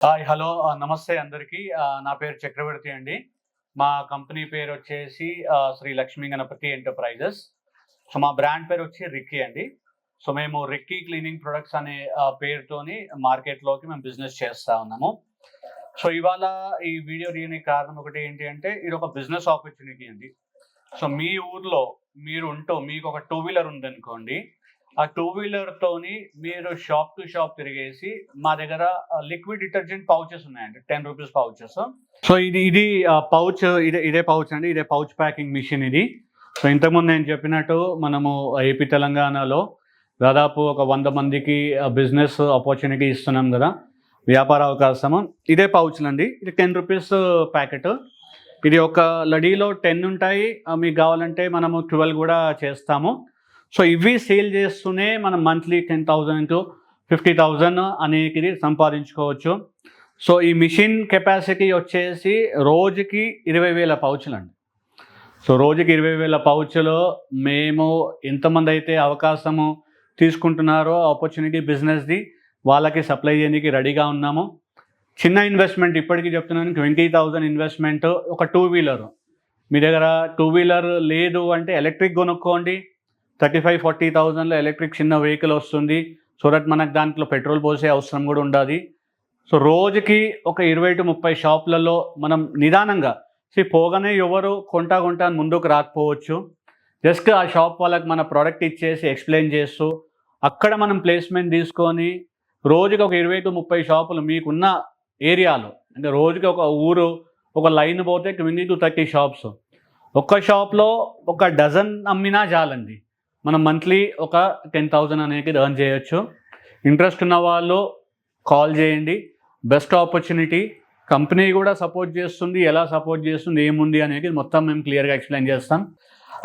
Hi. Hello. నమస్తే అందరికీ. నా పేరు చక్రవర్తి అండి. మా కంపెనీ పేరొచ్చేసి శ్రీ లక్ష్మీ గణపతి ఎంటర్‌ప్రైజెస్. సో, మా బ్రాండ్ పేరొచ్చి రిక్కీ అండి. సో, మేము రిక్కీ క్లీనింగ్ ప్రొడక్ట్స్ అనే పేరుతోని మార్కెట్‌లోకి మేము బిజినెస్ చేస్తా ఉన్నాము. సో, ఇవాళ ఈ వీడియో తీయడానికి కారణం ఒకటి ఏంటి అంటే, ఇదొక బిజినెస్ ఆపర్చునిటీ అండి. సో, మీ ఊర్లో మీకొక టూ వీలర్ ఉందనుకోండి. ఆ టూ వీలర్‌తోని మీరు షాప్ టు షాప్ తిరిగేసి మా దగ్గర లిక్విడ్ డిటర్జెంట్ పౌచెస్ ఉన్నాయండి. రూ. 10 పౌచెస్. సో, ఇది పౌచ్ ఇదే పౌచ్ అండి. ఇదే పౌచ్ ప్యాకింగ్ మిషన్ ఇది. సో, ఇంతకుముందు నేను చెప్పినట్టు మనము ఏపీ, తెలంగాణలో దాదాపు ఒక 100 మందికి బిజినెస్ ఆపర్చునిటీ ఇస్తున్నాం గదా! వ్యాపార అవకాశము. ఇదే పౌచ్‌లండి. ఇది రూ. 10 ప్యాకెట్. ఇది ఒక లడీలో 10 ఉంటాయి. మీకు కావాలంటే మనము 12 గూడా చేస్తాము. సో, ఇవి సేల్ చేస్తూనే మనం మంత్లీ 10,000 - 50,000 అనేది సంపాదించుకోవచ్చు. సో, ఈ మిషన్ కెపాసిటీ వచ్చేసి రోజుకి 20,000 పౌచులండి. సో, రోజుకి 20,000 పౌచులు మేము ఎంతమంది అయితే అవకాశము తీసుకుంటున్నారో ఆపర్చునిటీ బిజినెస్‌ది వాళ్ళకి సప్లై చేయడానికి రెడీగా ఉన్నాము. చిన్న ఇన్వెస్ట్మెంట్ ఇప్పటికీ చెప్తున్నాను. 20,000 ఇన్వెస్ట్మెంట్ ఒక టూ వీలర్. మీ దగ్గర టూ వీలర్ లేదు అంటే ఎలక్ట్రిక్ కొనుక్కోండి. 35,000-40,000లో ఎలక్ట్రిక్ చిన్న వెహికల్ వస్తుంది. సో దట్ మనకు దాంట్లో పెట్రోల్ పోసే అవసరం కూడా ఉండదు. సో, రోజుకి ఒక 20-30 షాపులలో మనం నిదానంగా పోగానే ఎవరు కొంటా అని ముందుకు రాకపోవచ్చు. జస్ట్ ఆ షాప్ వాళ్ళకి మన ప్రోడక్ట్ ఇచ్చేసి ఎక్స్ప్లెయిన్ చేస్తూ అక్కడ మనం ప్లేస్మెంట్ తీసుకొని రోజుకి ఒక 20-30 షాపులు మీకున్న ఏరియాలో, అంటే రోజుకి ఒక ఊరు ఒక లైన్ పోతే 20-30 షాప్స్. ఒక్క షాప్లో ఒక డజన్ అమ్మినా చాలండి. మనం మంత్లీ ఒక 10,000 అనేది ఎర్న్ చేయొచ్చు. ఇంట్రెస్ట్ ఉన్న వాళ్ళు కాల్ చేయండి. Best opportunity. కంపెనీ కూడా సపోర్ట్ చేస్తుంది. ఎలా సపోర్ట్ చేస్తుంది, ఏముంది అనేది మొత్తం మేము క్లియర్గా ఎక్స్ప్లెయిన్ చేస్తాం.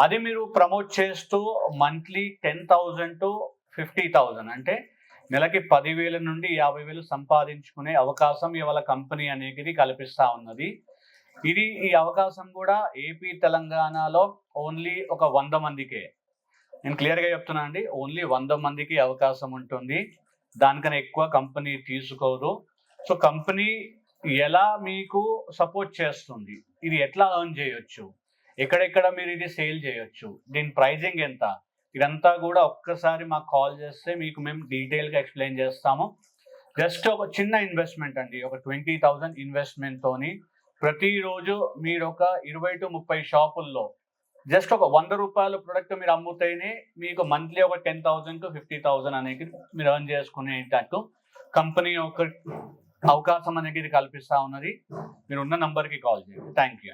అది మీరు ప్రమోట్ చేస్తూ మంత్లీ 10,000 - 50,000 అంటే నెలకి 10,000 నుండి 50,000 సంపాదించుకునే అవకాశం ఇవాళ కంపెనీ అనేది కల్పిస్తూ ఉన్నది. ఈ అవకాశం కూడా ఏపీ, తెలంగాణలో ఓన్లీ ఒక 100 మందికే. నేను క్లియర్గా చెప్తున్నా అండి. ఓన్లీ 100 మందికి అవకాశం ఉంటుంది. దానికన్నా ఎక్కువ కంపెనీ తీసుకోదు. సో, కంపెనీ ఎలా మీకు సపోర్ట్ చేస్తుంది, ఇది ఎట్లా ఎర్న్ చేయొచ్చు, ఎక్కడెక్కడ మీరు ఇది సేల్ చేయొచ్చు, దీని ప్రైజింగ్ ఎంత, ఇదంతా కూడా ఒక్కసారి మాకు కాల్ చేస్తే మీకు మేము డీటెయిల్గా ఎక్స్ప్లెయిన్ చేస్తాము. జస్ట్ ఒక చిన్న ఇన్వెస్ట్మెంట్ అండి. ఒక 20,000 ఇన్వెస్ట్మెంట్తోని ప్రతిరోజు మీరు ఒక 20-30 షాపుల్లో జస్ట్ ఒక ₹100 ప్రొడక్ట్ మీరు అమ్ముతేనే మీకు మంత్లీ ఒక 10,000 - 50,000 అనేది మీరు ఎర్న్ చేసుకునేటట్టు కంపెనీ ఒక అవకాశం అనేది కల్పిస్తూ ఉన్నది. మీరు ఉన్న నంబర్కి కాల్ చేయండి. Thank you.